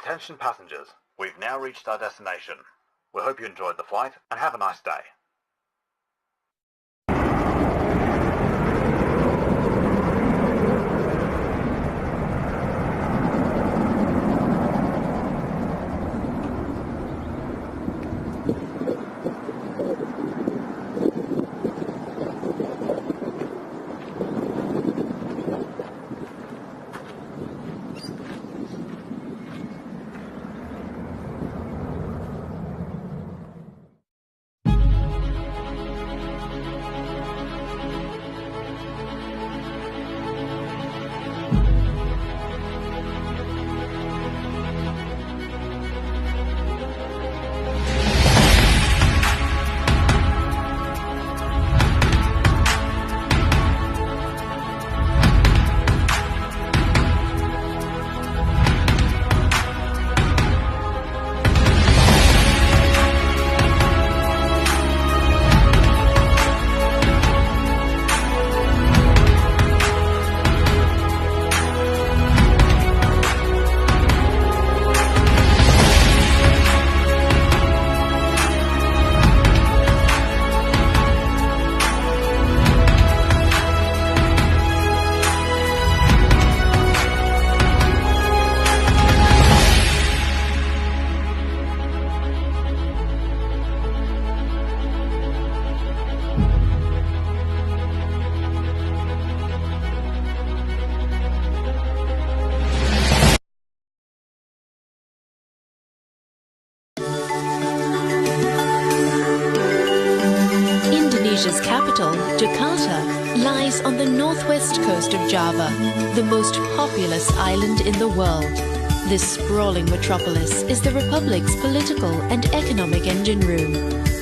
Attention passengers, we've now reached our destination. We hope you enjoyed the flight and have a nice day. Indonesia's capital, Jakarta, lies on the northwest coast of Java, the most populous island in the world. This sprawling metropolis is the Republic's political and economic engine room,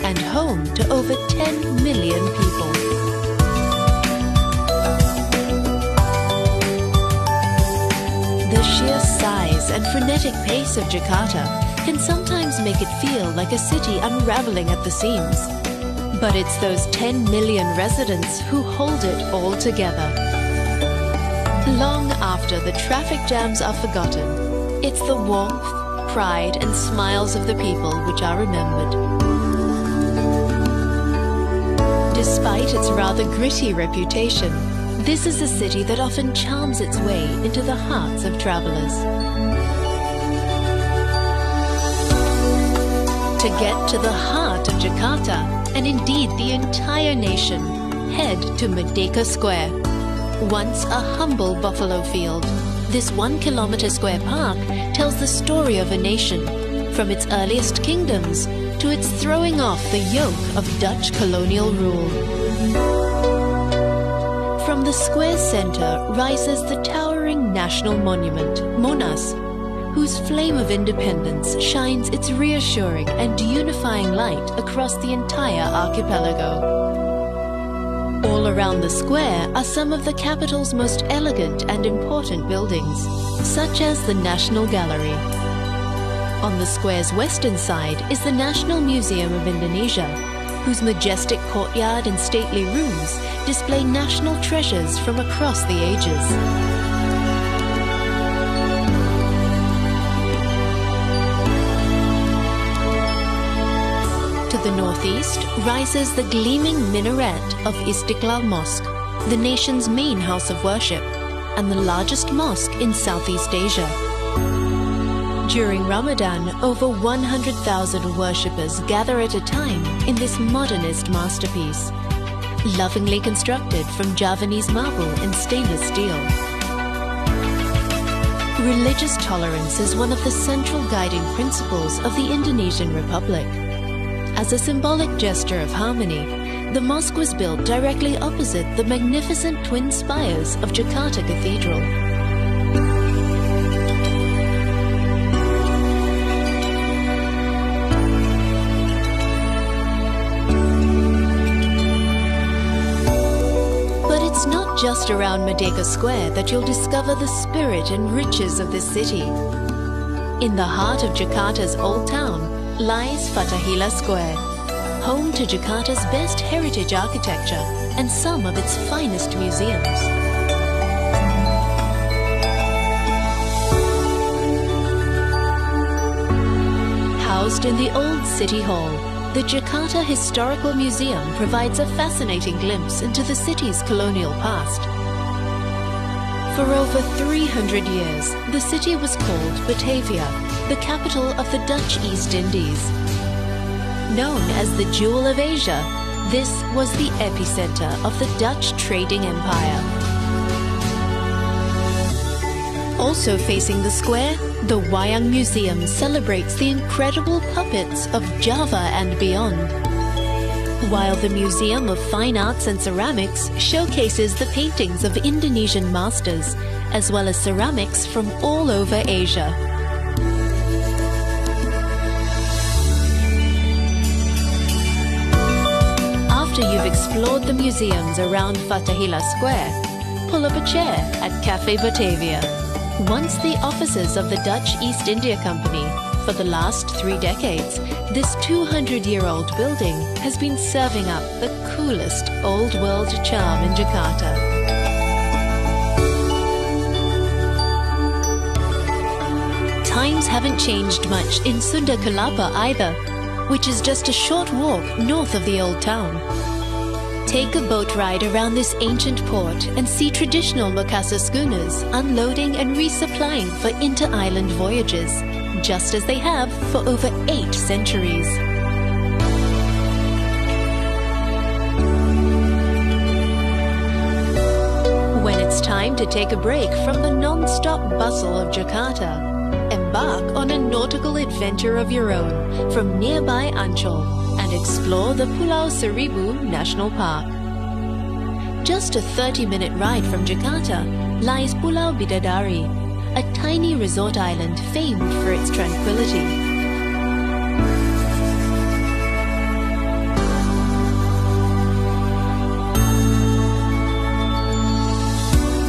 and home to over 10 million people. The sheer size and frenetic pace of Jakarta can sometimes make it feel like a city unraveling at the seams. But it's those 10 million residents who hold it all together. Long after the traffic jams are forgotten, it's the warmth, pride and smiles of the people which are remembered. Despite its rather gritty reputation, this is a city that often charms its way into the hearts of travelers. To get to the heart of Jakarta, and indeed the entire nation, head to Merdeka Square. Once a humble buffalo field, this 1 kilometer square park tells the story of a nation, from its earliest kingdoms to its throwing off the yoke of Dutch colonial rule. From the square's center rises the towering national monument, Monas, whose flame of independence shines its reassuring and unifying light across the entire archipelago. All around the square are some of the capital's most elegant and important buildings, such as the National Gallery. On the square's western side is the National Museum of Indonesia, whose majestic courtyard and stately rooms display national treasures from across the ages. To the northeast rises the gleaming minaret of Istiqlal Mosque, the nation's main house of worship, and the largest mosque in Southeast Asia. During Ramadan, over 100,000 worshippers gather at a time in this modernist masterpiece, lovingly constructed from Javanese marble and stainless steel. Religious tolerance is one of the central guiding principles of the Indonesian Republic. As a symbolic gesture of harmony, the mosque was built directly opposite the magnificent twin spires of Jakarta Cathedral. But it's not just around Merdeka Square that you'll discover the spirit and riches of this city. In the heart of Jakarta's Old Town lies Fathahillah Square, home to Jakarta's best heritage architecture and some of its finest museums. housed in the old City Hall, the Jakarta Historical Museum provides a fascinating glimpse into the city's colonial past. For over 300 years, the city was called Batavia, the capital of the Dutch East Indies. Known as the Jewel of Asia, this was the epicenter of the Dutch trading empire. Also facing the square, the Wayang Museum celebrates the incredible puppets of Java and beyond. While the Museum of Fine Arts and Ceramics showcases the paintings of Indonesian masters, as well as ceramics from all over Asia. After you've explored the museums around Fathahillah Square, pull up a chair at Café Batavia. Once the offices of the Dutch East India Company, for the last 3 decades, this 200-year-old building has been serving up the coolest old-world charm in Jakarta. Times haven't changed much in Sunda Kelapa either, which is just a short walk north of the old town. Take a boat ride around this ancient port and see traditional Makassar schooners unloading and resupplying for inter-island voyages, just as they have for over 8 centuries. When it's time to take a break from the non-stop bustle of Jakarta, embark on a nautical adventure of your own from nearby Ancol and explore the Pulau Seribu National Park. Just a 30-minute ride from Jakarta lies Pulau Bidadari, a tiny resort island famed for its tranquility.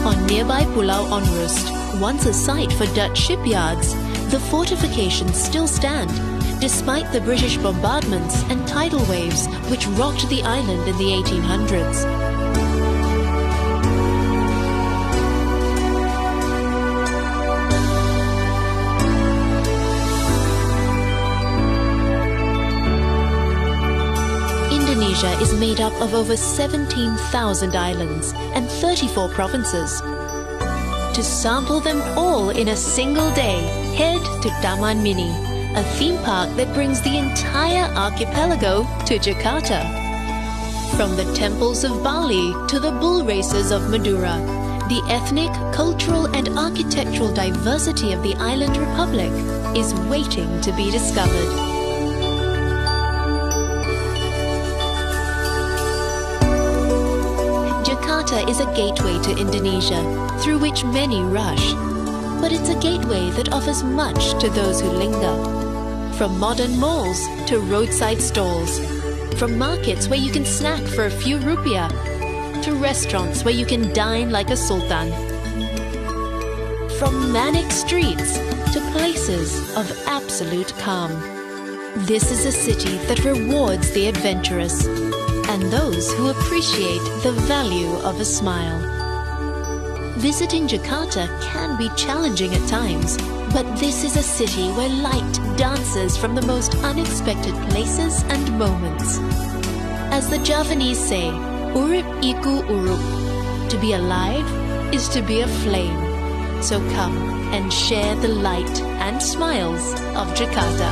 On nearby Pulau Onrust, once a site for Dutch shipyards, the fortifications still stand, despite the British bombardments and tidal waves which rocked the island in the 1800s. Indonesia is made up of over 17,000 islands and 34 provinces. To sample them all in a single day, head to Taman Mini, a theme park that brings the entire archipelago to Jakarta. From the temples of Bali to the bull races of Madura, the ethnic, cultural and architectural diversity of the island republic is waiting to be discovered. Jakarta is a gateway to Indonesia, through which many rush. But it's a gateway that offers much to those who linger. From modern malls to roadside stalls. From markets where you can snack for a few rupiah, to restaurants where you can dine like a sultan. From manic streets to places of absolute calm. This is a city that rewards the adventurous and those who appreciate the value of a smile. Visiting Jakarta can be challenging at times, but this is a city where light dances from the most unexpected places and moments. As the Javanese say, urip iku urup. To be alive is to be a flame. So come and share the light and smiles of Jakarta.